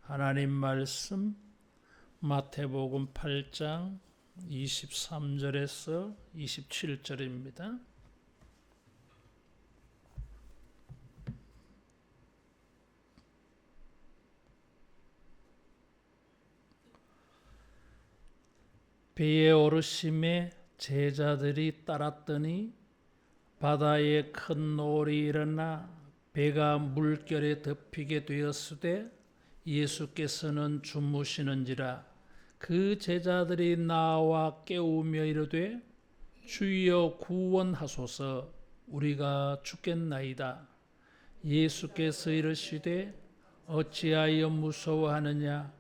하나님 말씀 마태복음 8장 23절에서 27절입니다. 배에 오르심에 제자들이 따랐더니 바다에 큰 노을이 일어나 배가 물결에 덮이게 되었으되 예수께서는 주무시는지라. 그 제자들이 나와 깨우며 이르되 주여 구원하소서, 우리가 죽겠나이다. 예수께서 이르시되 어찌하여 무서워하느냐,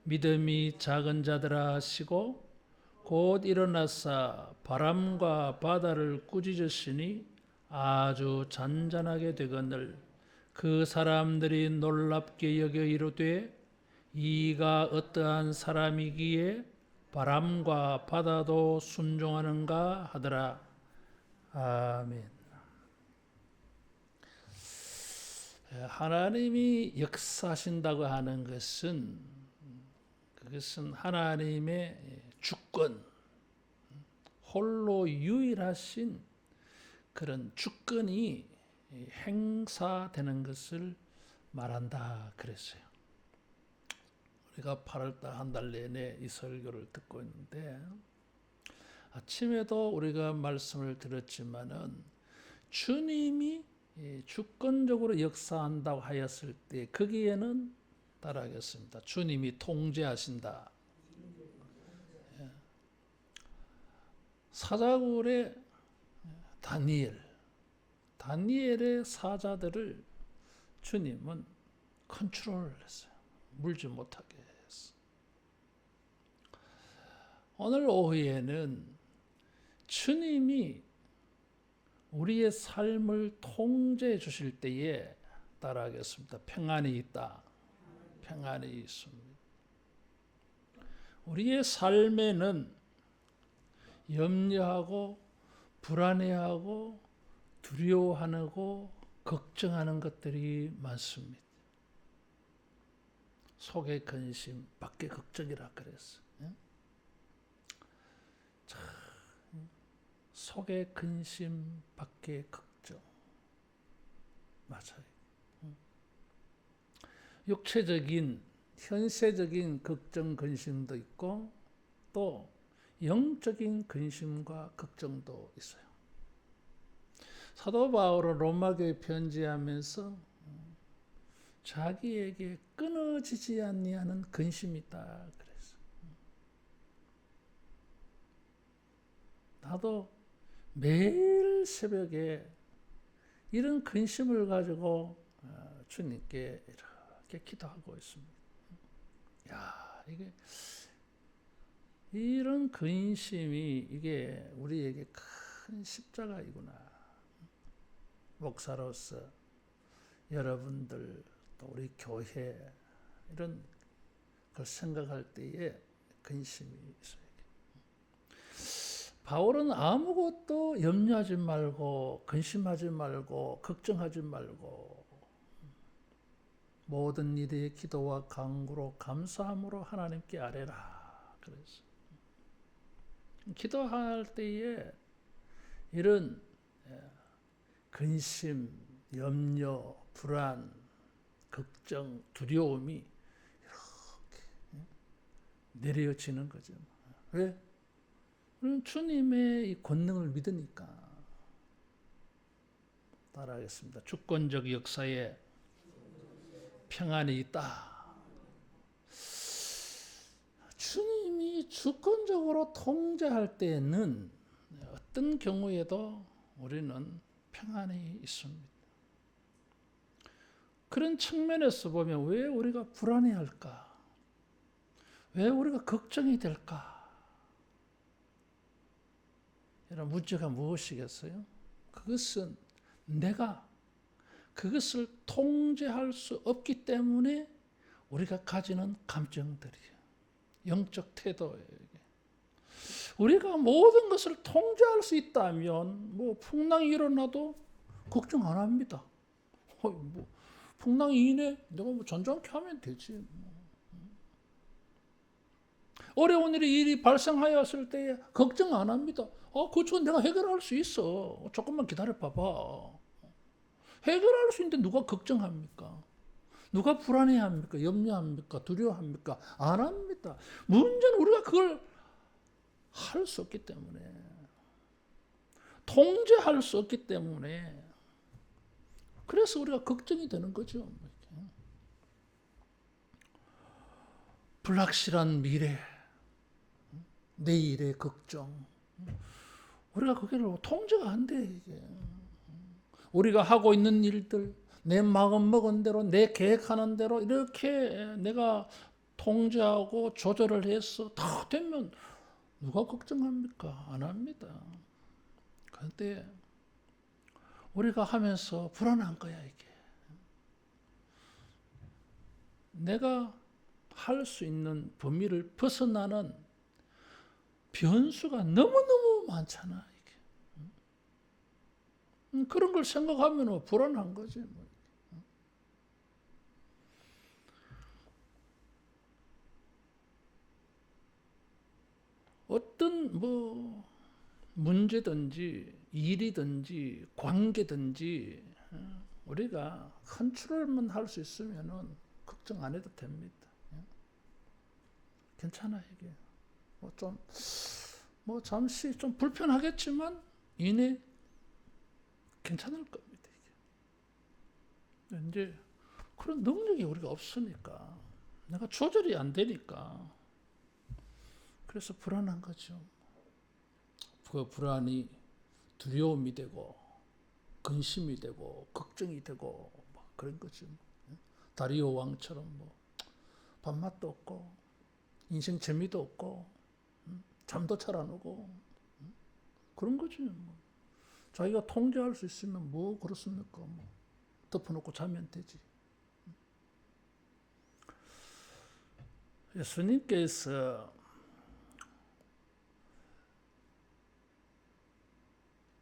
믿음이 작은 자들아 하시고 곧 일어나사 바람과 바다를 꾸짖으시니 아주 잔잔하게 되거늘 그 사람들이 놀랍게 여겨 이르되 이가 어떠한 사람이기에 바람과 바다도 순종하는가 하더라. 아멘. 하나님이 역사하신다고 하는 것은 그것은 하나님의 주권, 홀로 유일하신 그런 주권이 행사되는 것을 말한다 그랬어요. 우리가 8월달 한 달 내내 이 설교를 듣고 있는데 아침에도 우리가 말씀을 들었지만은 주님이 주권적으로 역사한다고 하였을 때 거기에는 따라하겠습니다. 주님이 통제하신다. 사자굴의 다니엘의 사자들을 주님은 컨트롤을 했어요. 물지 못하게 했어. 오늘 오후에는 주님이 우리의 삶을 통제해 주실 때에 따라하겠습니다. 평안이 있다. 평안이 있습니다. 우리의 삶에는 염려하고 불안해하고 두려워하고 걱정하는 것들이 많습니다. 속의 근심, 밖의 걱정이라 그랬어. 속의 근심, 밖의 걱정. 맞아요. 육체적인, 현세적인 걱정, 근심도 있고 또 영적인 근심과 걱정도 있어요. 사도 바울은 로마교회 편지하면서 자기에게 끊어지지 아니하는 근심이 있다 그랬어. 나도 매일 새벽에 이런 근심을 가지고 주님께 이렇게 기도하고 있습니다. 야, 이게 이런 근심이 이게 우리에게 큰 십자가이구나. 목사로서 여러분들 또 우리 교회 이런 걸 생각할 때에 근심이 있어요. 바울은 아무것도 염려하지 말고 근심하지 말고 걱정하지 말고 모든 일에 기도와 간구로 감사함으로 하나님께 아뢰라 그랬어요. 기도할 때에 이런 근심, 염려, 불안, 걱정, 두려움이 이렇게 내려지는 거죠. 왜? 우리는 주님의 이 권능을 믿으니까. 따라하겠습니다. 주권적 역사에 평안이 있다. 주님이 주권적으로 통제할 때는 어떤 경우에도 우리는 평안이 있습니다. 그런 측면에서 보면 왜 우리가 불안해할까? 왜 우리가 걱정이 될까? 이런 문제가 무엇이겠어요? 그것은 내가 그것을 통제할 수 없기 때문에 우리가 가지는 감정들이에요. 영적 태도예요. 우리가 모든 것을 통제할 수 있다면 뭐 풍랑이 일어나도 걱정 안 합니다. 뭐 풍랑이 이네 내가 뭐 잔잔케 하면 되지. 어려운 일이 발생하였을 때 걱정 안 합니다. 그건 내가 해결할 수 있어. 조금만 기다려 봐봐. 해결할 수 있는데 누가 걱정합니까? 누가 불안해합니까? 염려합니까? 두려워합니까? 안 합니다. 문제는 우리가 그걸 할 수 없기 때문에, 통제할 수 없기 때문에, 그래서 우리가 걱정이 되는 거죠. 불확실한 미래, 내일의 걱정. 우리가 그게 통제가 안 돼, 이게. 우리가 하고 있는 일들, 내 마음 먹은 대로, 내 계획하는 대로 이렇게 내가 통제하고 조절을 해서 다 되면 누가 걱정합니까? 안 합니다. 그런데 우리가 하면서 불안한 거야, 이게. 내가 할 수 있는 범위를 벗어나는 변수가 너무너무 많잖아, 이게. 그런 걸 생각하면 불안한 거지. 어떤 문제든지 일이든지 관계든지 우리가 컨트롤만 할 수 있으면은 걱정 안 해도 됩니다. 괜찮아, 이게. 잠시 좀 불편하겠지만 이내 괜찮을 겁니다, 이게. 이제 그런 능력이 우리가 없으니까, 내가 조절이 안 되니까, 그래서 불안한 거죠. 그 불안이 두려움이 되고 근심이 되고 걱정이 되고 그런 거죠. 다리오 왕처럼 밥맛도 없고 인생 재미도 없고 잠도 잘 안 오고 그런 거죠. 자기가 통제할 수 있으면 그렇습니까? 덮어놓고 자면 되지. 예수님께서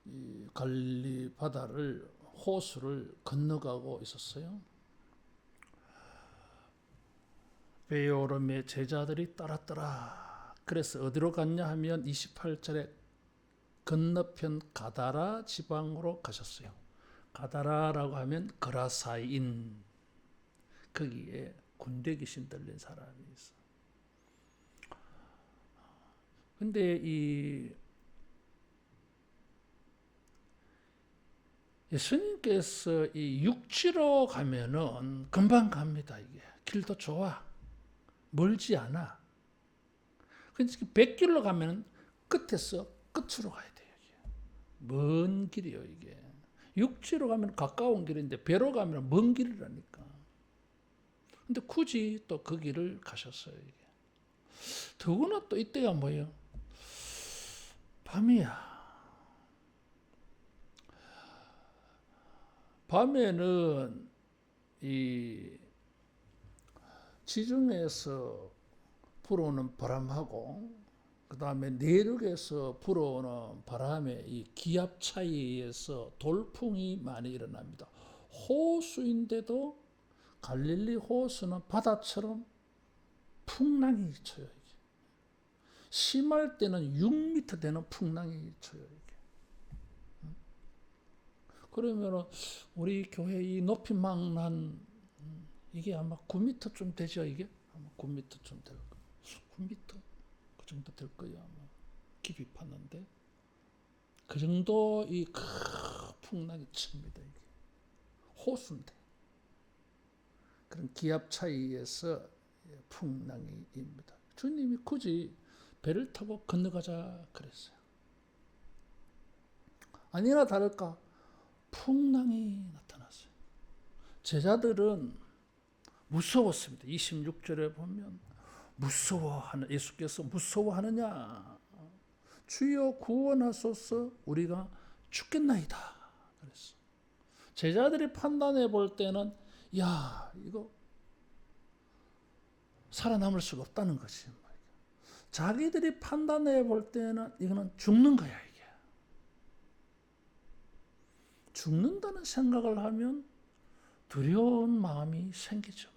이 갈릴리 바다를, 호수를 건너가고 있었어요. 배에 오르매 제자들이 따랐더라. 그래서 어디로 갔냐 하면 28절에 건너편 가다라 지방으로 가셨어요. 가다라라고 하면 거라사인, 거기에 군대 귀신 들린 사람이 있어. 근데 예수님께서 이 육지로 가면은 금방 갑니다. 이게 길도 좋아, 멀지 않아. 그러니까 100길로 가면 끝에서 끝으로 가야 돼요. 이게. 먼 길이요, 이게. 육지로 가면 가까운 길인데 배로 가면 먼 길이라니까. 근데 굳이 또 그 길을 가셨어요, 이게. 더구나 또 이때가 뭐예요? 밤이야. 밤에는 이 지중해에서 불어오는 바람하고 그 다음에 내륙에서 불어오는 바람의 이 기압 차이에서 돌풍이 많이 일어납니다. 호수인데도 갈릴리 호수는 바다처럼 풍랑이 쳐요. 심할 때는 6m 되는 풍랑이 쳐요. 그러면 우리 교회 이 높이망난 이게 아마 9m쯤 되죠, 이게? 아마 9m쯤 될 거예요. 9m? 그 정도 될 거예요, 아마. 깊이 팠는데. 그 정도 이 큰 풍랑이 칩니다, 이게. 호수인데. 그런 기압 차이에서 풍랑이입니다. 주님이 굳이 배를 타고 건너가자 그랬어요. 아니나 다를까 풍랑이 나타났어요. 제자들은 무서웠습니다. 26절에 보면 예수께서 무서워하느냐? 주여 구원하소서, 우리가 죽겠나이다 그랬어. 제자들이 판단해 볼 때는 이거 살아남을 수가 없다는 것이. 자기들이 판단해 볼 때는 이거는 죽는 거야, 이게. 죽는다는 생각을 하면 두려운 마음이 생기죠.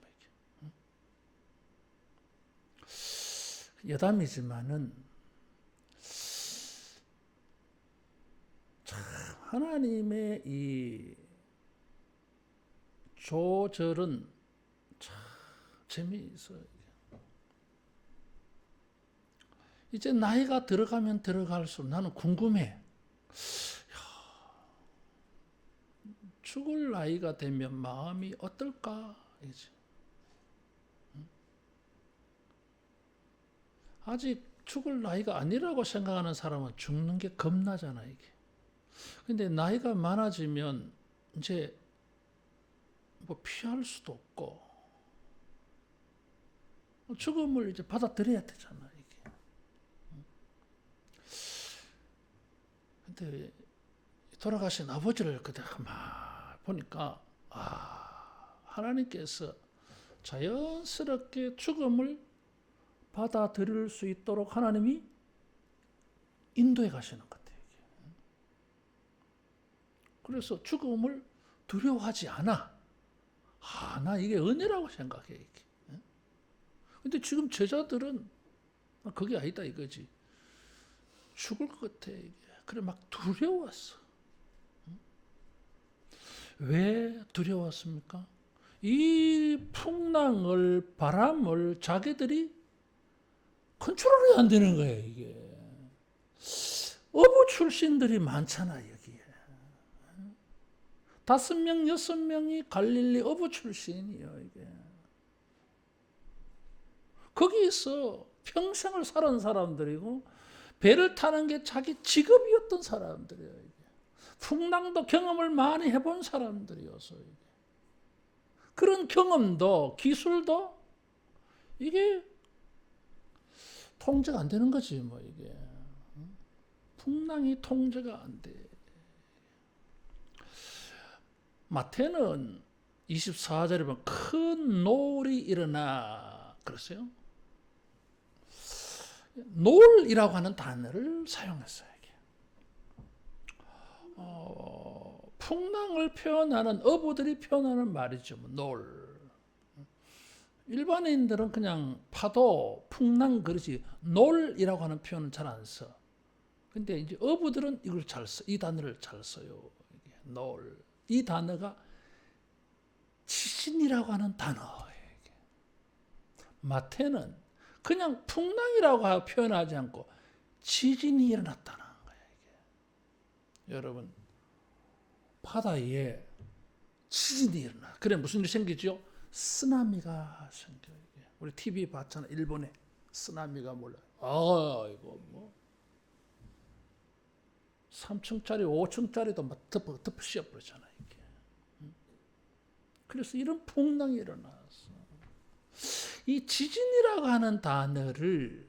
여담이지만은 참 하나님의 이 조절은 참 재미있어요. 이제 나이가 들어가면 들어갈수록 나는 궁금해. 죽을 나이가 되면 마음이 어떨까? 이제. 아직 죽을 나이가 아니라고 생각하는 사람은 죽는 게 겁나잖아, 이게. 근데 나이가 많아지면 이제 뭐 피할 수도 없고 죽음을 이제 받아들여야 되잖아, 이게. 근데 돌아가신 아버지를 그대로 막 보니까 하나님께서 자연스럽게 죽음을 받아들일 수 있도록 하나님이 인도해 가시는 것 같아요. 그래서 죽음을 두려워하지 않아. 나 이게 은혜라고 생각해. 이게. 근데 지금 제자들은 그게 아니다 이거지. 죽을 것 같아. 이게. 그래 막 두려웠어. 왜 두려웠습니까? 이 풍랑을, 바람을 자기들이 컨트롤이 안 되는 거예요, 이게. 어부 출신들이 많잖아, 여기에. 5명, 6명이 갈릴리 어부 출신이에요, 이게. 거기서 평생을 살은 사람들이고, 배를 타는 게 자기 직업이었던 사람들이에요, 이게. 풍랑도 경험을 많이 해본 사람들이어서, 이게. 그런 경험도, 기술도, 이게 통제가 안 되는 거지, 뭐, 이게. 풍랑이 통제가 안 돼. 마태는 24절에 보면 큰 노을이 일어나 그랬어요. 노을이라고 하는 단어를 사용했어요. 이게. 풍랑을 표현하는 어부들이 표현하는 말이죠. 노을. 일반인들은 그냥 파도, 풍랑 그러지 노을이라고 하는 표현은 잘 안 써. 근데 이제 어부들은 이걸 잘 써. 이 단어를 잘 써요. 이게 노을. 이 단어가 지진이라고 하는 단어예요. 이게. 마태는 그냥 풍랑이라고 표현하지 않고 지진이 일어났다는 거예요. 이게. 여러분 바다에 지진이 일어나. 그래 무슨 일이 생기죠? 쓰나미가 생겨요. 이게. 우리 TV 봤잖아. 일본에 쓰나미가 몰라요. 이거 뭐 3층짜리, 5층짜리도 막 덮어 씌워버리잖아, 이게. 그래서 이런 풍랑이 일어났어. 이 지진이라고 하는 단어를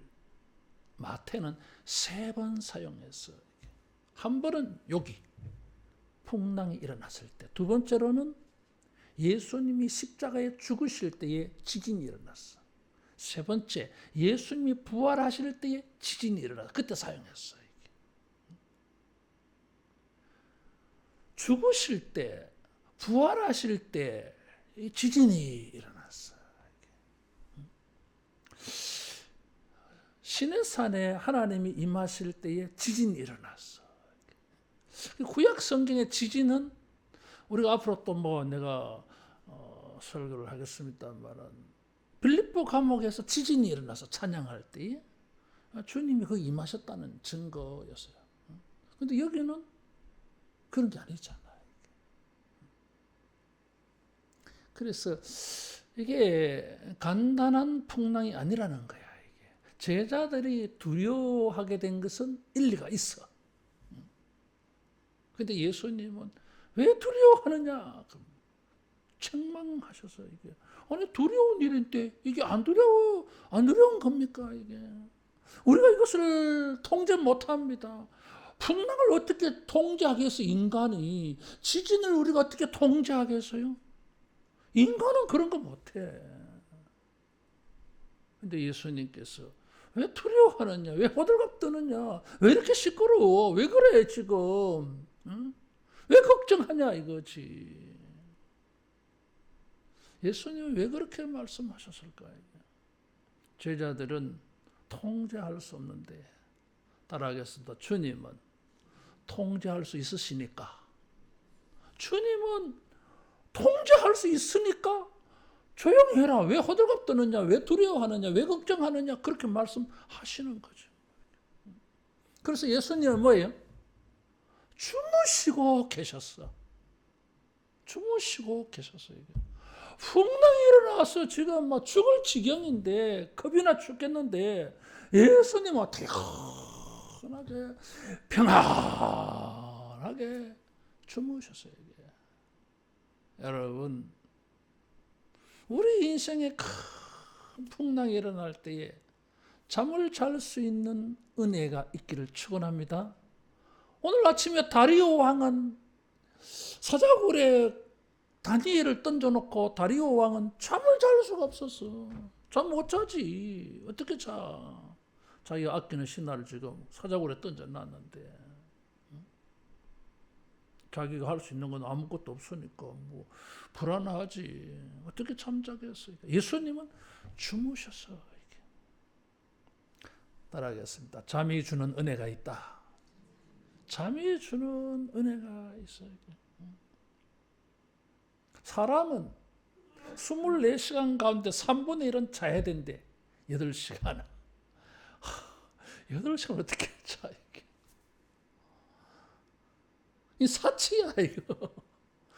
마태는 3번 사용했어. 한 번은 여기, 풍랑이 일어났을 때. 두 번째로는 예수님이 십자가에 죽으실 때에 지진이 일어났어. 세 번째, 예수님이 부활하실 때에 지진이 일어났어. 그때 사용했어요. 죽으실 때, 부활하실 때 지진이 일어났어요. 시내산에 하나님이 임하실 때에 지진이 일어났어. 구약 성경의 지진은 우리가 앞으로 또 뭐 내가 설교를 하겠습니다만은 빌립보 감옥에서 지진이 일어나서 찬양할 때에 주님이 거기 임하셨다는 증거였어요. 그런데 여기는 그런 게 아니잖아요. 그래서 이게 간단한 풍랑이 아니라는 거야. 이게. 제자들이 두려워하게 된 것은 일리가 있어. 그런데 예수님은 왜 두려워하느냐? 책망하셔서 이게 아니 두려운 일인데 이게 안 두려운 겁니까 이게? 우리가 이것을 통제 못합니다. 풍랑을 어떻게 통제하겠어? 인간이 지진을 우리가 어떻게 통제하겠어요? 인간은 그런 거 못해. 근데 예수님께서 왜 두려워하느냐? 왜 호들갑 떠느냐? 왜 이렇게 시끄러워? 왜 그래 지금? 응? 왜 걱정하냐 이거지. 예수님은 왜 그렇게 말씀하셨을까요? 제자들은 통제할 수 없는데, 따라하겠습니다. 주님은 통제할 수 있으시니까, 주님은 통제할 수 있으니까 조용히 해라. 왜 호들갑 떠느냐, 왜 두려워하느냐, 왜 걱정하느냐, 그렇게 말씀하시는 거죠. 그래서 예수님은 뭐예요? 주무시고 계셨어. 주무시고 계셨어요. 풍랑이 일어나서 지금 막 죽을 지경인데, 겁이나 죽겠는데, 예수님은 태연하게 평안하게 주무셨어요. 이게. 여러분, 우리 인생에 큰 풍랑이 일어날 때에 잠을 잘 수 있는 은혜가 있기를 축원합니다. 오늘 아침에 다리오 왕은 사자굴에 다니엘을 던져놓고 다리오 왕은 잠을 잘 수가 없었어. 잠 못 자지. 어떻게 자? 자기가 아끼는 신하를 지금 사자굴에 던져놨는데, 자기가 할 수 있는 건 아무것도 없으니까 뭐 불안하지. 어떻게 잠자겠어요? 예수님은 주무셨어. 이게. 따라하겠습니다. 잠이 주는 은혜가 있다. 잠이 주는 은혜가 있어요. 사람은 24시간 가운데 3분의 1은 자야 된대. 8시간은. 8시간 어떻게 자, 이게. 이 사치야, 이거.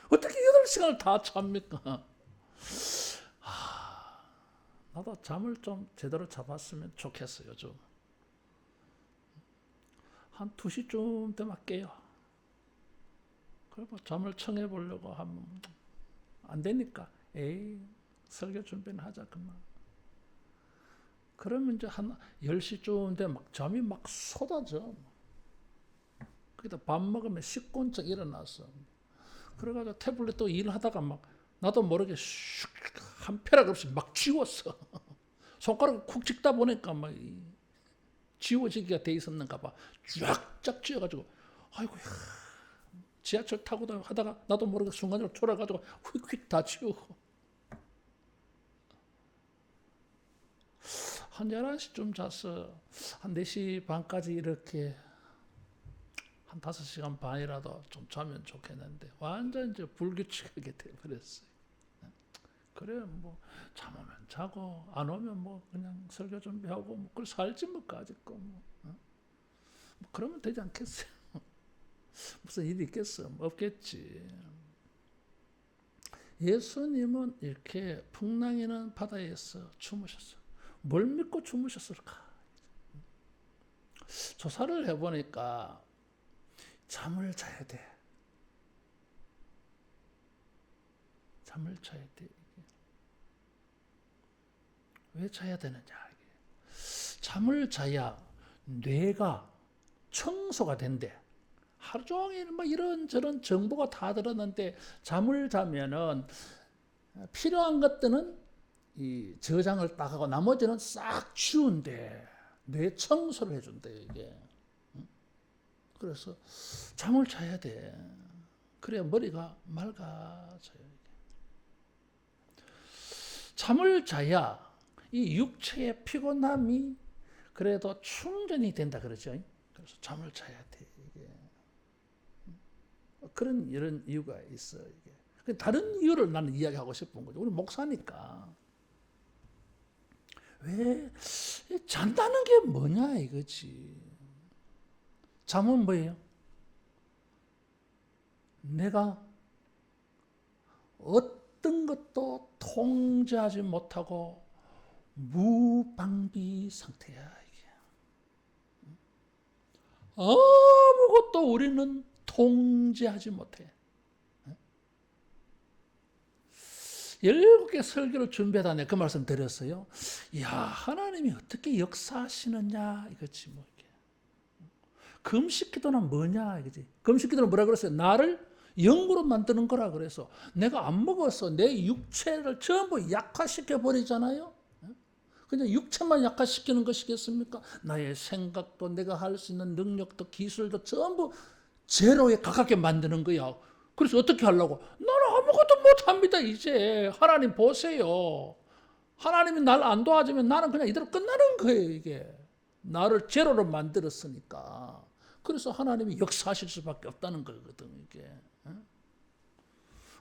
어떻게 8시간을 다 잡니까? 나도 잠을 좀 제대로 잡았으면 좋겠어요, 좀. 한 2시쯤 되면 깨요. 그리고 잠을 청해 보려고 하면 안 되니까, 에이, 설교 준비는 하자, 그만. 그러면 이제 한 10시쯤 되면 막 잠이 막 쏟아져. 거기다 밥 먹으면 식곤증 일어나서. 그래가지고 태블릿 또 일하다가 막 나도 모르게 한 펴락 없이 막 지웠어. 손가락을 쿡 찍다 보니까 막 지워지기가 돼 있었는가 봐. 쫙쫙 쥐어가지고, 아이고, 지하철 타고 하다가 나도 모르게 순간적으로 졸아가지고 휙휙 다 지우고. 한 11시쯤 잤어. 한 4시 반까지 이렇게 한 5시간 반이라도 좀 자면 좋겠는데 완전 이제 불규칙하게 돼버렸어요. 그래 뭐 잠오면 자고 안 오면 뭐 그냥 설교 준비하고 뭐 그걸 살지 뭐 까짓거 뭐, 뭐 그러면 되지 않겠어요? 무슨 일이 있겠어? 뭐 없겠지. 예수님은 이렇게 풍랑이는 바다에서 주무셨어. 뭘 믿고 주무셨을까? 조사를 해보니까 잠을 자야 돼. 잠을 자야 돼. 이게. 왜 자야 되느냐? 이게. 잠을 자야 뇌가 청소가 된대. 하루 종일 막 이런저런 정보가 다 들었는데 잠을 자면은 필요한 것들은 이 저장을 딱 하고 나머지는 싹 지운대. 뇌 청소를 해준대 이게. 그래서 잠을 자야 돼. 그래야 머리가 맑아져요. 잠을 자야 이 육체의 피곤함이 그래도 충전이 된다 그러죠. 그래서 잠을 자야 돼. 이게. 그런 이런 이유가 있어. 이게. 다른 이유를 나는 이야기하고 싶은 거죠. 우리 목사니까. 왜 잔다는 게 뭐냐 이거지. 잠은 뭐예요? 내가 어떤 것도 통제하지 못하고 무방비 상태야. 이게. 아무것도 우리는 통제하지 못해. 17개 설교를 준비하다 내가 그 말씀 드렸어요. 이야, 하나님이 어떻게 역사하시느냐 이거지 뭐. 금식기도는 뭐냐 이거지. 금식기도는 뭐라 그랬어요? 나를 영으로 만드는 거라 그래서 내가 안 먹어서 내 육체를 전부 약화시켜 버리잖아요. 그냥 육체만 약화시키는 것이겠습니까? 나의 생각도 내가 할 수 있는 능력도 기술도 전부 제로에 가깝게 만드는 거야. 그래서 어떻게 하려고? 나는 아무것도 못합니다. 이제 하나님 보세요. 하나님이 날 안 도와주면 나는 그냥 이대로 끝나는 거예요. 이게. 나를 제로로 만들었으니까. 그래서 하나님이 역사하실 수밖에 없다는 거거든 이게.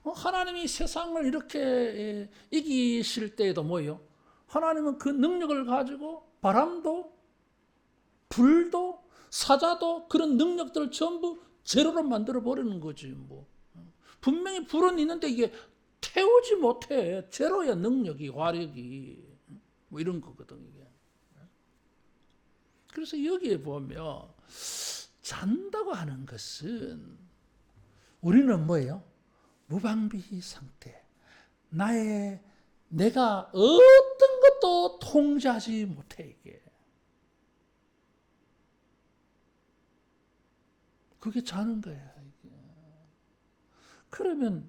하나님이 세상을 이렇게 이기실 때에도 뭐예요? 하나님은 그 능력을 가지고 바람도 불도 사자도 그런 능력들을 전부 제로로 만들어 버리는 거지 뭐. 분명히 불은 있는데 이게 태우지 못해. 제로야 능력이 화력이 뭐 이런 거거든 이게. 그래서 여기에 보면 잔다고 하는 것은 우리는 뭐예요? 무방비 상태. 내가 어떤 것도 통제하지 못해 이게. 그게 자는 거야 이게. 그러면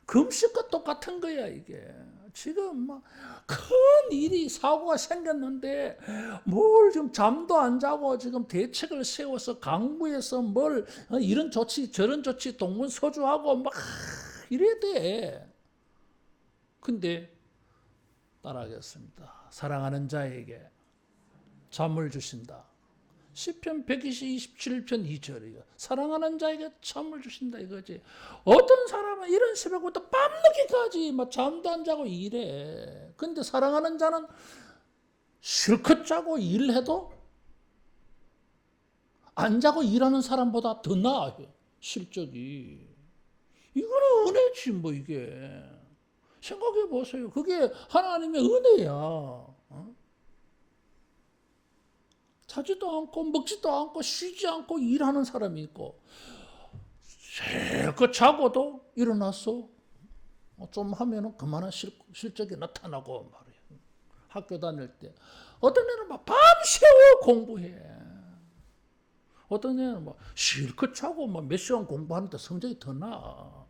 금식과 똑같은 거야 이게. 지금 막 큰 일이 사고가 생겼는데 뭘 지금 잠도 안 자고 지금 대책을 세워서 강구해서 뭘 이런 조치 저런 조치 동문서주하고 막 이래야 돼. 근데 따라하겠습니다. 사랑하는 자에게 잠을 주신다. 시편 127편 2절이요. 사랑하는 자에게 잠을 주신다 이거지. 어떤 사람은 이런 새벽부터 밤늦게까지 막 잠도 안 자고 일해. 근데 사랑하는 자는 실컷 자고 일해도 안 자고 일하는 사람보다 더 나아요. 실적이. 이거는 은혜지 뭐 이게. 생각해 보세요. 그게 하나님의 은혜야. 자지도 않고 먹지도 않고 쉬지 않고 일하는 사람이 있고 실컷 자고도 일어나서 좀 하면은 그만한 실적이 나타나고 말이에요. 학교 다닐 때 어떤 애는 막 밤새워 공부해. 어떤 애는 막 실컷 자고 막 몇 시간 공부하는데 성적이 더 나아.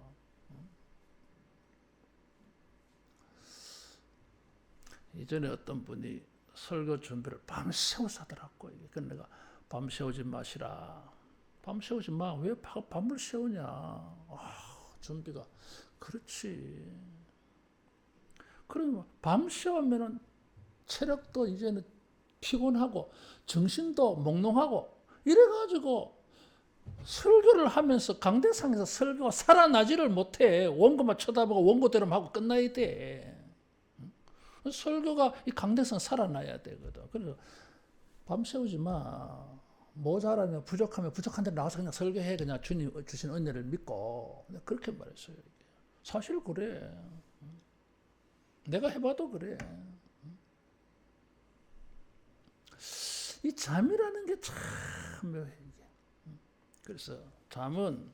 이전에 어떤 분이 설교 준비를 밤새워서 하더라고. 그래서 내가 밤새우지 마시라. 밤새우지 마. 왜 밤을 새우냐. 준비가. 그렇지. 그러면 밤새우면은 체력도 이제는 피곤하고 정신도 몽롱하고 이래가지고 설교를 하면서 강대상에서 설교가 살아나지를 못해. 원고만 쳐다보고 원고대로만 하고 끝나야 돼. 설교가 이 강대상 살아나야 되거든. 그래서 밤새우지 마. 모자라면 부족하면 부족한 대로 나와서 그냥 설교해. 그냥 주님 주신 은혜를 믿고. 그렇게 말했어요. 사실 그래. 내가 해봐도 그래. 이 잠이라는 게 참 묘해. 그래서 잠은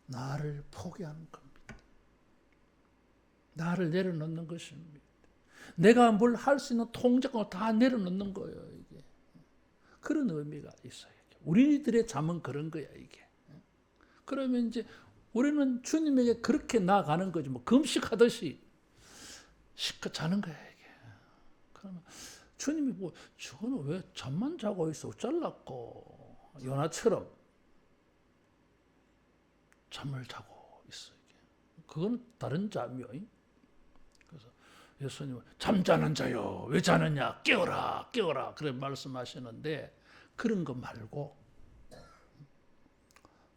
나를 포기하는 겁니다. 나를 내려놓는 것입니다. 내가 뭘 할 수 있는 통제권을 다 내려놓는 거예요, 이게. 그런 의미가 있어요. 우리들의 잠은 그런 거야, 이게. 그러면 이제 우리는 주님에게 그렇게 나아가는 거지, 뭐 금식하듯이 실컷 자는 거야, 이게. 그러면 주님이 뭐, 저거는 왜 잠만 자고 있어? 어쩌려고. 요나처럼 잠을 자고 있어, 이게. 그건 다른 잠이요. 예수님은 잠자는 자요 왜 자느냐 깨어라 깨어라 그래 말씀하시는데 그런 거 말고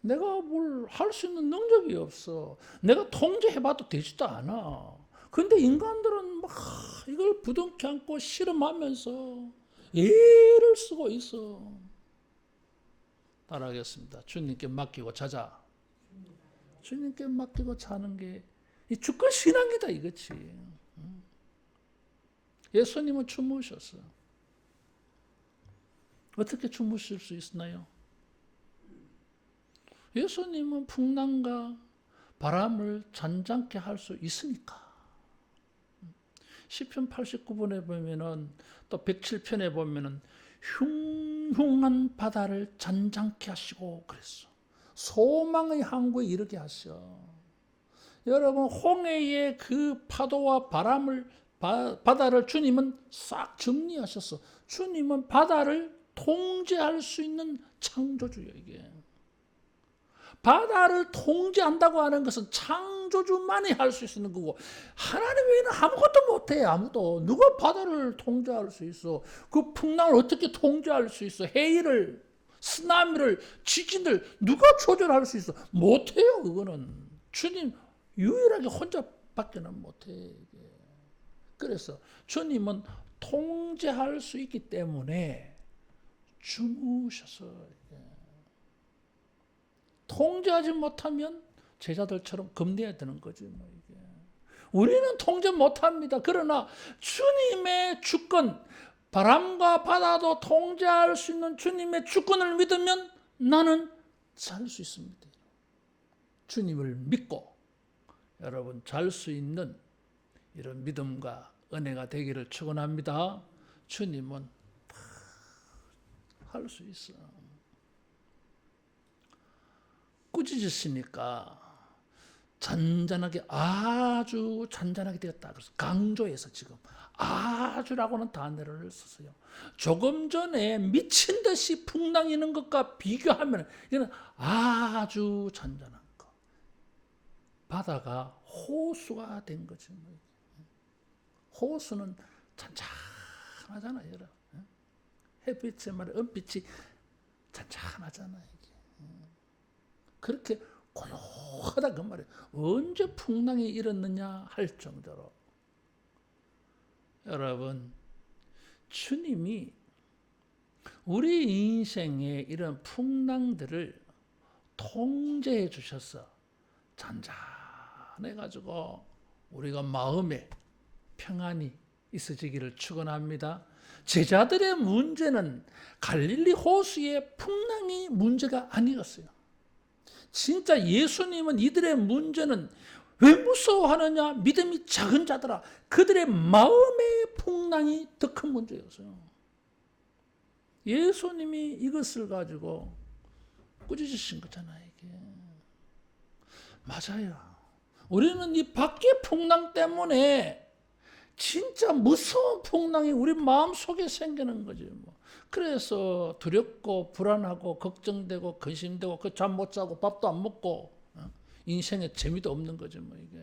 내가 뭘 할 수 있는 능력이 없어. 내가 통제해봐도 되지도 않아. 근데 인간들은 막 이걸 부둥켜 안고 실험하면서 애를 쓰고 있어. 따라하겠습니다. 주님께 맡기고 자자. 주님께 맡기고 자는 게 이 주권 신앙이다 이거지. 예수님은 주무셨어. 어떻게 주무실 수 있나요? 예수님은 풍랑과 바람을 잔잔케 할 수 있으니까. 시편 89편에 보면은 또 107편에 보면은 흉흉한 바다를 잔잔케 하시고 그랬어. 소망의 항구에 이르게 하셔. 여러분 홍해의 그 파도와 바다를 주님은 싹 정리하셨어. 주님은 바다를 통제할 수 있는 창조주예요, 이게. 바다를 통제한다고 하는 것은 창조주만이 할 수 있는 거고 하나님 외에는 아무것도 못해. 아무도. 누가 바다를 통제할 수 있어? 그 풍랑을 어떻게 통제할 수 있어? 해일을, 쓰나미를, 지진을 누가 조절할 수 있어? 못해요. 그거는 주님 유일하게 혼자밖에는 못해. 그래서 주님은 통제할 수 있기 때문에 주무셔서 통제하지 못하면 제자들처럼 겁내야 되는 거지. 뭐 이게. 우리는 통제 못합니다. 그러나 주님의 주권, 바람과 바다도 통제할 수 있는 주님의 주권을 믿으면 나는 잘 수 있습니다. 주님을 믿고 여러분 잘 수 있는 이런 믿음과 은혜가 되기를 축원합니다. 주님은 다 할 수 있어. 꾸짖으시니까 잔잔하게 아주 잔잔하게 되었다. 그래서 강조해서 지금 아주라고는 단어를 썼어요. 조금 전에 미친 듯이 풍랑이는 것과 비교하면 이는 아주 잔잔한 거. 바다가 호수가 된 거지. 호수는 잔잔하잖아요. 햇빛의 말에 은빛이 잔잔하잖아요. 그렇게 고요하다 그 말이에요. 언제 풍랑이 일었느냐 할 정도로. 여러분, 주님이 우리 인생의 이런 풍랑들을 통제해 주셔서 잔잔해가지고 우리가 마음에 평안이 있어지기를 축원합니다. 제자들의 문제는 갈릴리 호수의 풍랑이 문제가 아니었어요. 진짜 예수님은 이들의 문제는 왜 무서워하느냐? 믿음이 작은 자들아. 그들의 마음의 풍랑이 더 큰 문제였어요. 예수님이 이것을 가지고 꾸짖으신 거잖아요. 이게. 맞아요. 우리는 이 밖의 풍랑 때문에 진짜 무서운 풍랑이 우리 마음속에 생기는 거지. 뭐. 그래서 두렵고 불안하고 걱정되고 근심되고 그 잠 못 자고 밥도 안 먹고 인생에 재미도 없는 거죠. 뭐 이게.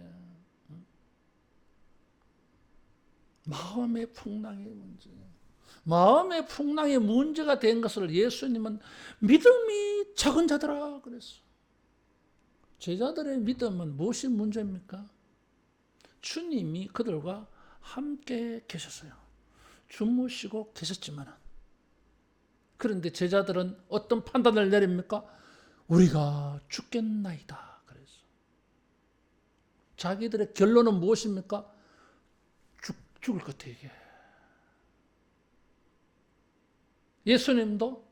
마음의 풍랑의 문제. 마음의 풍랑의 문제가 된 것을 예수님은 믿음이 작은 자들아 그랬어. 제자들의 믿음은 무엇이 문제입니까? 주님이 그들과 함께 계셨어요. 주무시고 계셨지만 그런데 제자들은 어떤 판단을 내립니까? 우리가 죽겠나이다 그랬어. 자기들의 결론은 무엇입니까? 죽을 것 같아 이게. 예수님도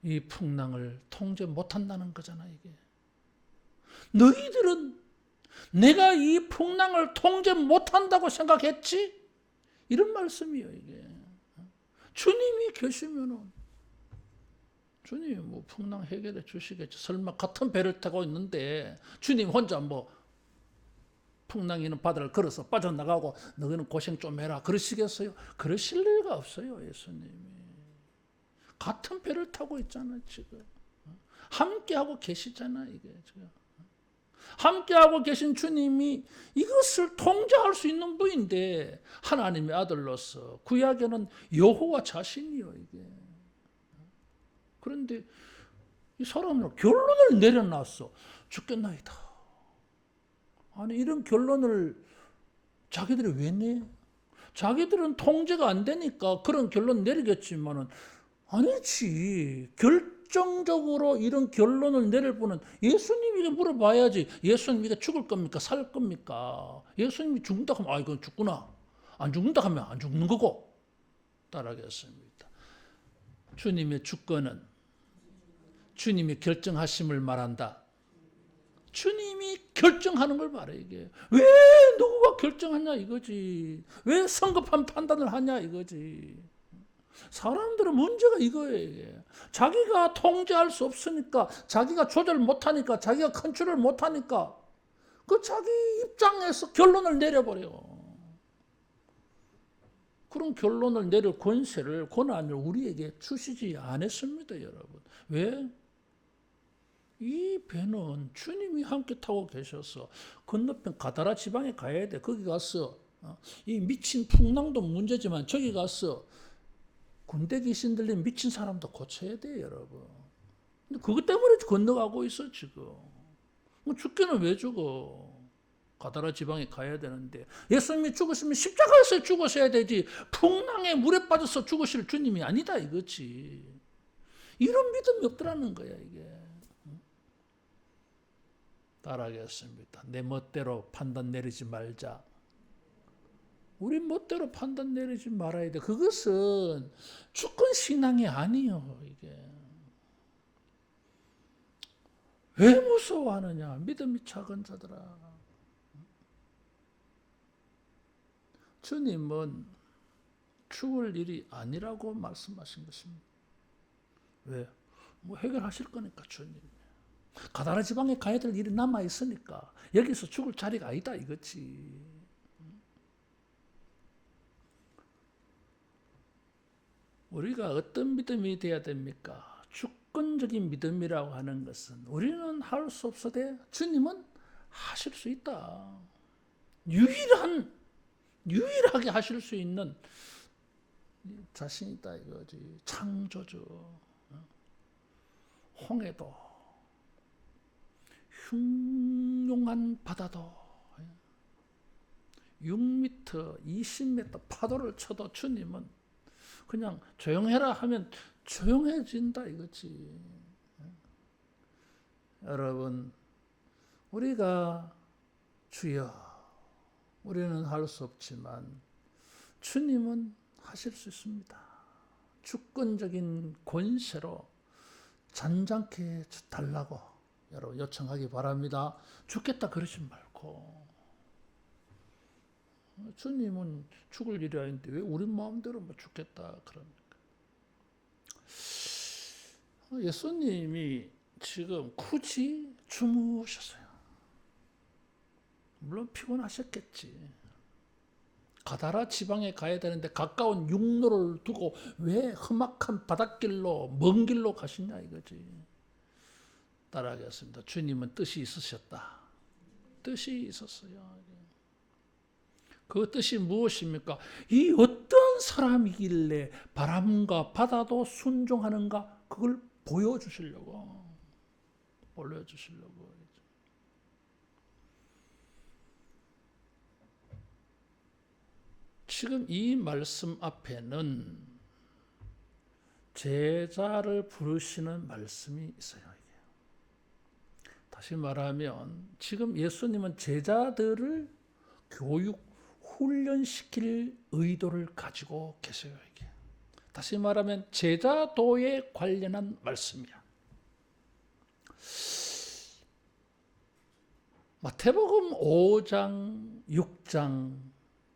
이 풍랑을 통제 못한다는 거잖아 이게. 너희들은 내가 이 풍랑을 통제 못한다고 생각했지? 이런 말씀이에요 이게. 주님이 계시면은 주님이 뭐 풍랑 해결해 주시겠지. 설마 같은 배를 타고 있는데 주님 혼자 뭐 풍랑이는 바다를 걸어서 빠져나가고 너희는 고생 좀 해라 그러시겠어요? 그러실 리가 없어요. 예수님이 같은 배를 타고 있잖아 지금. 함께하고 계시잖아 이게 지금. 함께하고 계신 주님이 이것을 통제할 수 있는 분인데 하나님의 아들로서 구약에는 여호와 자신이요 이게. 그런데 이 사람은 결론을 내려놨어. 죽겠나이다. 아니 이런 결론을 자기들이 왜 내? 자기들은 통제가 안 되니까 그런 결론 내리겠지만은 아니지. 결정적으로 이런 결론을 내릴 분은 예수님에게 물어봐야지. 예수님 이게 죽을 겁니까? 살 겁니까? 예수님이 죽는다 하면 아 이건 죽구나. 안 죽는다 하면 안 죽는 거고 따라하겠습니다. 주님의 주권은 주님이 결정하심을 말한다. 주님이 결정하는 걸 말해 이게. 왜 누구가 결정하냐 이거지. 왜 성급한 판단을 하냐 이거지. 사람들은 문제가 이거예요. 이게. 자기가 통제할 수 없으니까, 자기가 조절 못하니까, 자기가 컨트롤 못하니까 그 자기 입장에서 결론을 내려버려. 그런 결론을 내릴 권한을 우리에게 주시지 않았습니다, 여러분. 왜? 이 배는 주님이 함께 타고 계셔서 건너편 가다라 지방에 가야 돼. 거기 가서 이 미친 풍랑도 문제지만 저기 가서 군대 귀신 들린 미친 사람도 고쳐야 돼요, 여러분. 근데 그것 때문에 건너가고 있어 지금. 뭐 죽기는 왜 죽어? 가다라 지방에 가야 되는데 예수님이 죽으시면 십자가에서 죽으셔야 되지 풍랑에 물에 빠져서 죽으실 주님이 아니다 이거지. 이런 믿음이 없더라는 거야 이게. 따라하겠습니다. 내 멋대로 판단 내리지 말자. 우리 멋대로 판단 내리지 말아야 돼. 그것은 주권 신앙이 아니요 이게. 왜 무서워하느냐? 믿음이 작은 자들아. 주님은 죽을 일이 아니라고 말씀하신 것입니다. 왜? 뭐 해결하실 거니까 주님. 가다라 지방에 가야 될 일이 남아 있으니까 여기서 죽을 자리가 아니다 이거지. 우리가 어떤 믿음이 돼야 됩니까? 주권적인 믿음이라고 하는 것은 우리는 할 수 없어도 주님은 하실 수 있다. 유일하게 하실 수 있는 자신이다 이거지. 창조주. 홍해도 흉용한 바다도 6m, 20m 파도를 쳐도 주님은 그냥 조용해라 하면 조용해진다 이거지. 여러분, 우리가 주여, 우리는 할 수 없지만 주님은 하실 수 있습니다. 주권적인 권세로 잔잔케 달라고 여러분 요청하기 바랍니다. 죽겠다 그러지 말고. 주님은 죽을 일이 아닌데 왜 우리 마음대로 뭐 죽겠다 그럽니까? 예수님이 지금 굳이 주무셨어요. 물론 피곤하셨겠지. 가다라 지방에 가야 되는데 가까운 육로를 두고 왜 험악한 바닷길로 먼 길로 가시냐 이거지. 따라하겠습니다. 주님은 뜻이 있으셨다. 뜻이 있었어요. 그 뜻이 무엇입니까? 이 어떤 사람이길래 바람과 바다도 순종하는가 그걸 보여주시려고. 지금 이 말씀 앞에는 제자를 부르시는 말씀이 있어요. 다시 말하면 지금 예수님은 제자들을 교육, 훈련시킬 의도를 가지고 계세요. 이게. 다시 말하면 제자도에 관련한 말씀이야. 마태복음 5장, 6장,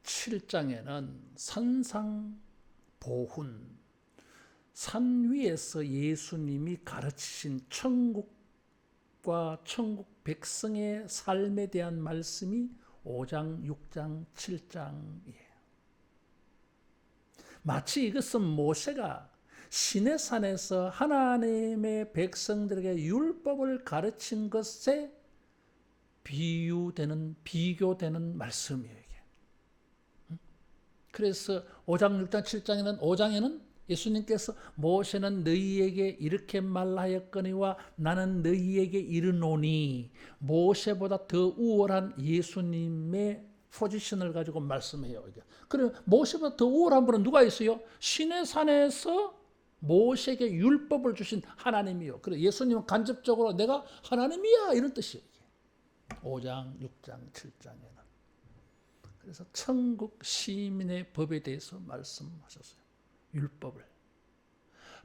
7장에는 산상보훈, 산 위에서 예수님이 가르치신 천국과 천국 백성의 삶에 대한 말씀이 5장, 6장, 7장이에요. 마치 이것은 모세가 시내산에서 하나님의 백성들에게 율법을 가르친 것에 비교되는 말씀이에요. 그래서 5장, 6장, 7장에는 5장에는 예수님께서 모세는 너희에게 이렇게 말하였거니와 나는 너희에게 이르노니 모세보다 더 우월한 예수님의 포지션을 가지고 말씀해요. 그럼 모세보다 더 우월한 분은 누가 있어요? 시내산에서 모세에게 율법을 주신 하나님이요. 그래 예수님은 간접적으로 내가 하나님이야 이런 뜻이에요. 5장, 6장, 7장에는. 그래서 천국 시민의 법에 대해서 말씀하셨어요. 율법을.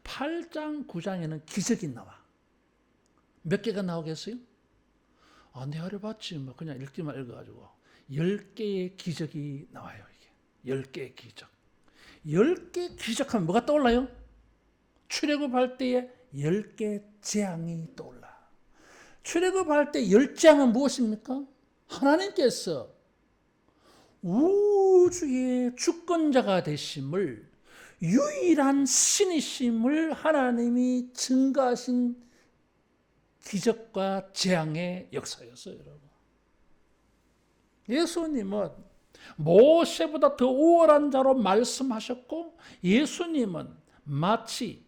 8장, 9장에는 기적이 나와. 몇 개가 나오겠어요? 내 하루 봤지. 뭐 그냥 읽기만 읽어가지고. 10개의 기적이 나와요. 이게. 10개의 기적. 10개 기적하면 뭐가 떠올라요? 출애굽할 때에 10개 재앙이 떠올라. 출애굽할 때 10재앙은 무엇입니까? 하나님께서 우주의 주권자가 되심을 유일한 신이심을 하나님이 증거하신 기적과 재앙의 역사였어요, 여러분. 예수님은 모세보다 더 우월한 자로 말씀하셨고, 예수님은 마치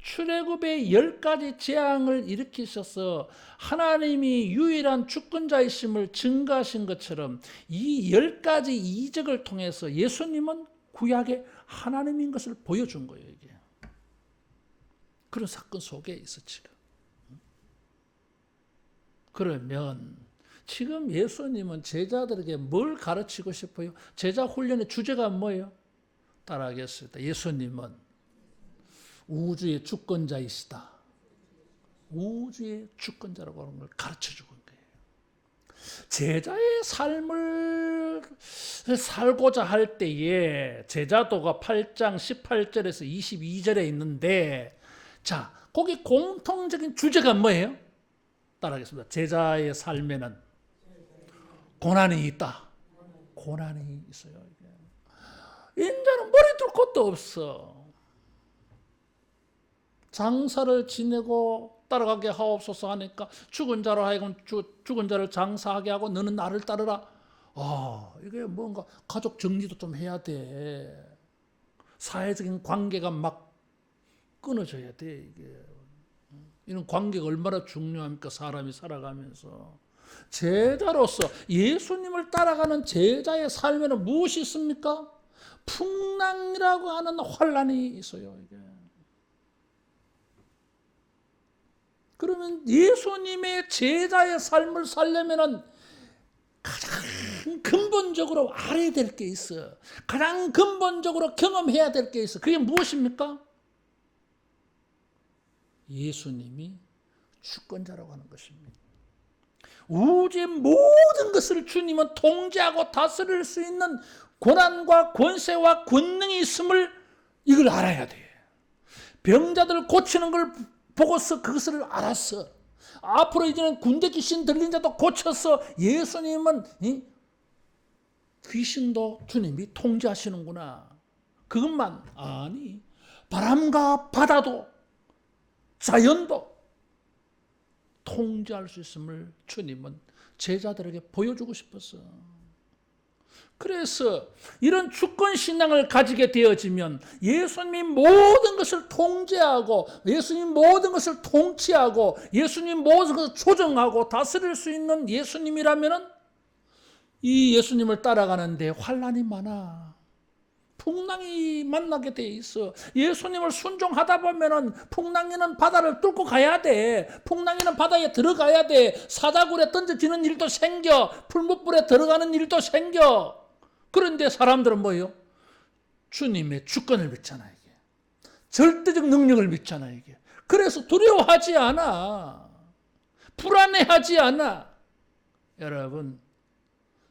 출애굽의 10가지 재앙을 일으키셔서 하나님이 유일한 주권자이심을 증거하신 것처럼 이 10가지 이적을 통해서 예수님은 구약의 하나님인 것을 보여준 거예요. 이게 그런 사건 속에 있어 지금. 그러면 지금 예수님은 제자들에게 뭘 가르치고 싶어요? 제자 훈련의 주제가 뭐예요? 따라하겠습니다. 예수님은 우주의 주권자이시다. 우주의 주권자라고 하는 걸 가르쳐주고 있는 거예요. 제자의 삶을 살고자 할 때에 제자도가 8장 18절에서 22절에 있는데, 자, 거기 공통적인 주제가 뭐예요? 따라하겠습니다. 제자의 삶에는 고난이 있다. 고난이 있어요. 인자는 머리 둘 것도 없어. 장사를 지내고 따라가게 하옵소서 하니까 죽은 자로 하여금 죽은 자를 장사하게 하고 너는 나를 따르라. 이게 뭔가 가족 정리도 좀 해야 돼. 사회적인 관계가 막 끊어져야 돼. 이런 관계가 얼마나 중요합니까? 사람이 살아가면서. 제자로서 예수님을 따라가는 제자의 삶에는 무엇이 있습니까? 풍랑이라고 하는 환란이 있어요. 이게. 그러면 예수님의 제자의 삶을 살려면은 가장 근본적으로 알아야 될 게 있어. 가장 근본적으로 경험해야 될 게 있어. 그게 무엇입니까? 예수님이 주권자라고 하는 것입니다. 우주의 모든 것을 주님은 통제하고 다스릴 수 있는 권한과 권세와 권능이 있음을 이걸 알아야 돼. 병자들 고치는 걸 보고서 그것을 알았어. 앞으로 이제는 군대 귀신 들린 자도 고쳐서 예수님은 귀신도 주님이 통제하시는구나. 그것만 아니, 바람과 바다도 자연도 통제할 수 있음을 주님은 제자들에게 보여주고 싶었어. 그래서 이런 주권신앙을 가지게 되어지면 예수님이 모든 것을 통제하고 예수님 모든 것을 통치하고 예수님 모든 것을 조정하고 다스릴 수 있는 예수님이라면 이 예수님을 따라가는데 환난이 많아. 풍랑이 만나게 돼 있어. 예수님을 순종하다 보면은 풍랑이는 바다를 뚫고 가야 돼. 풍랑이는 바다에 들어가야 돼. 사자굴에 던져지는 일도 생겨. 풀무불에 들어가는 일도 생겨. 그런데 사람들은 뭐예요? 주님의 주권을 믿잖아, 이게. 절대적 능력을 믿잖아, 이게. 그래서 두려워하지 않아. 불안해하지 않아. 여러분,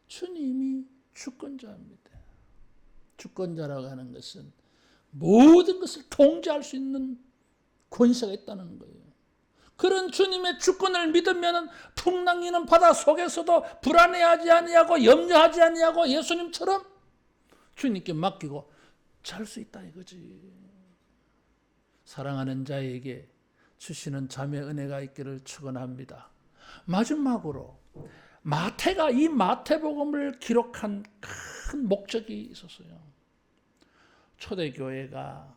주님이 주권자입니다. 주권자라고 하는 것은 모든 것을 통제할 수 있는 권세가 있다는 거예요. 그런 주님의 주권을 믿으면 풍랑이는 바다 속에서도 불안해하지 아니하고 염려하지 아니하고 예수님처럼 주님께 맡기고 잘 수 있다 이거지. 사랑하는 자에게 주시는 자매 은혜가 있기를 축원합니다. 마지막으로 마태가 이 마태복음을 기록한 큰 목적이 있었어요. 초대교회가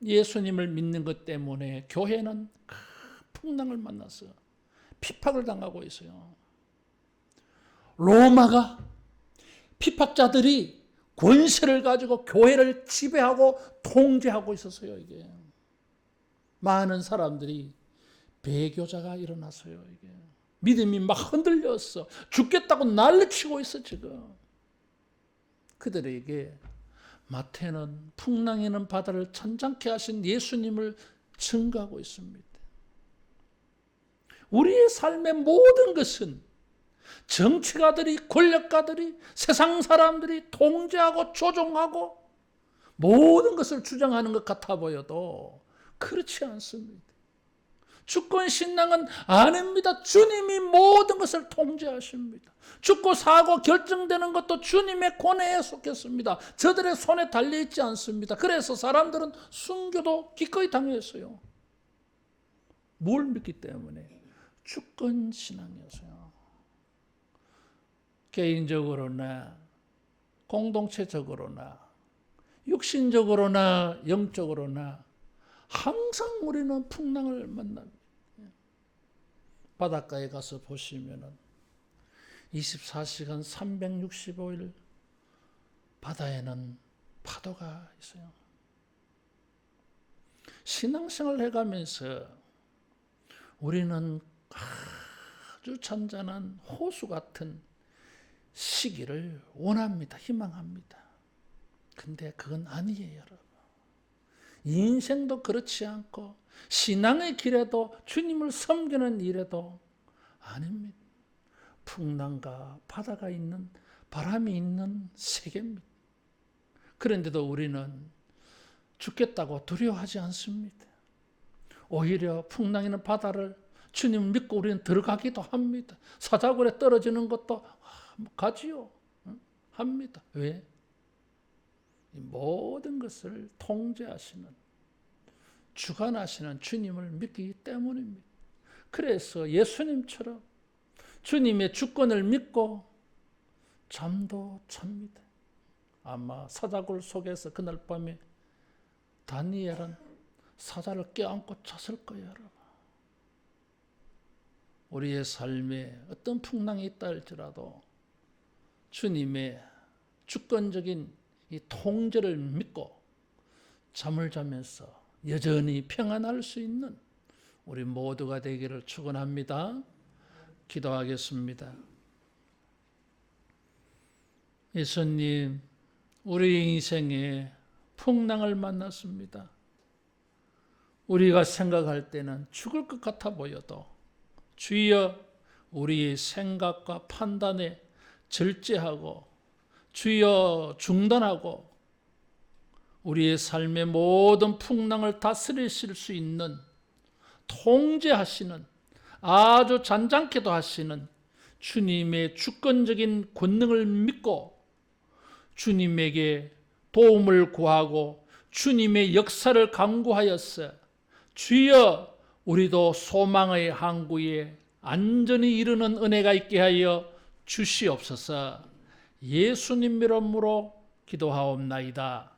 예수님을 믿는 것 때문에 교회는 큰 풍랑을 만나서 핍박을 당하고 있어요. 로마가 핍박자들이 권세를 가지고 교회를 지배하고 통제하고 있었어요. 이게 많은 사람들이 배교자가 일어났어요. 이게 믿음이 막 흔들렸어. 죽겠다고 난리치고 있어 지금. 그들에게 마태는 풍랑이는 바다를 찬장케 하신 예수님을 증거하고 있습니다. 우리의 삶의 모든 것은 정치가들이, 권력가들이, 세상 사람들이 통제하고 조종하고 모든 것을 주장하는 것 같아 보여도 그렇지 않습니다. 주권 신앙은 아닙니다. 주님이 모든 것을 통제하십니다. 죽고 사고 결정되는 것도 주님의 권해에 속했습니다. 저들의 손에 달려있지 않습니다. 그래서 사람들은 순교도 기꺼이 당했어요. 뭘 믿기 때문에? 주권 신앙이었어요. 개인적으로나 공동체적으로나 육신적으로나 영적으로나 항상 우리는 풍랑을 만납니다. 바닷가에 가서 보시면은 24시간 365일 바다에는 파도가 있어요. 신앙생활을 해가면서 우리는 아주 잔잔한 호수 같은 시기를 원합니다. 희망합니다. 근데 그건 아니에요, 여러분. 인생도 그렇지 않고 신앙의 길에도 주님을 섬기는 일에도 아닙니다. 풍랑과 바다가 있는, 바람이 있는 세계입니다. 그런데도 우리는 죽겠다고 두려워하지 않습니다. 오히려 풍랑이는 바다를 주님 믿고 우리는 들어가기도 합니다. 사자굴에 떨어지는 것도 가지요. 합니다. 왜? 모든 것을 통제하시는, 주관하시는 주님을 믿기 때문입니다. 그래서 예수님처럼 주님의 주권을 믿고 잠도 잡니다. 아마 사자굴 속에서 그날 밤에 다니엘은 사자를 껴안고 잤을 거예요, 여러분. 우리의 삶에 어떤 풍랑이 있다 할지라도 주님의 주권적인 이 통제를 믿고 잠을 자면서 여전히 평안할 수 있는 우리 모두가 되기를 축원합니다. 기도하겠습니다. 예수님, 우리 인생에 풍랑을 만났습니다. 우리가 생각할 때는 죽을 것 같아 보여도 주여 우리의 생각과 판단에 절제하고 주여 중단하고 우리의 삶의 모든 풍랑을 다스리실 수 있는, 통제하시는, 아주 잔잔케도 하시는 주님의 주권적인 권능을 믿고 주님에게 도움을 구하고 주님의 역사를 간구하였어 주여 우리도 소망의 항구에 안전히 이르는 은혜가 있게 하여 주시옵소서. 예수님 이름으로 기도하옵나이다.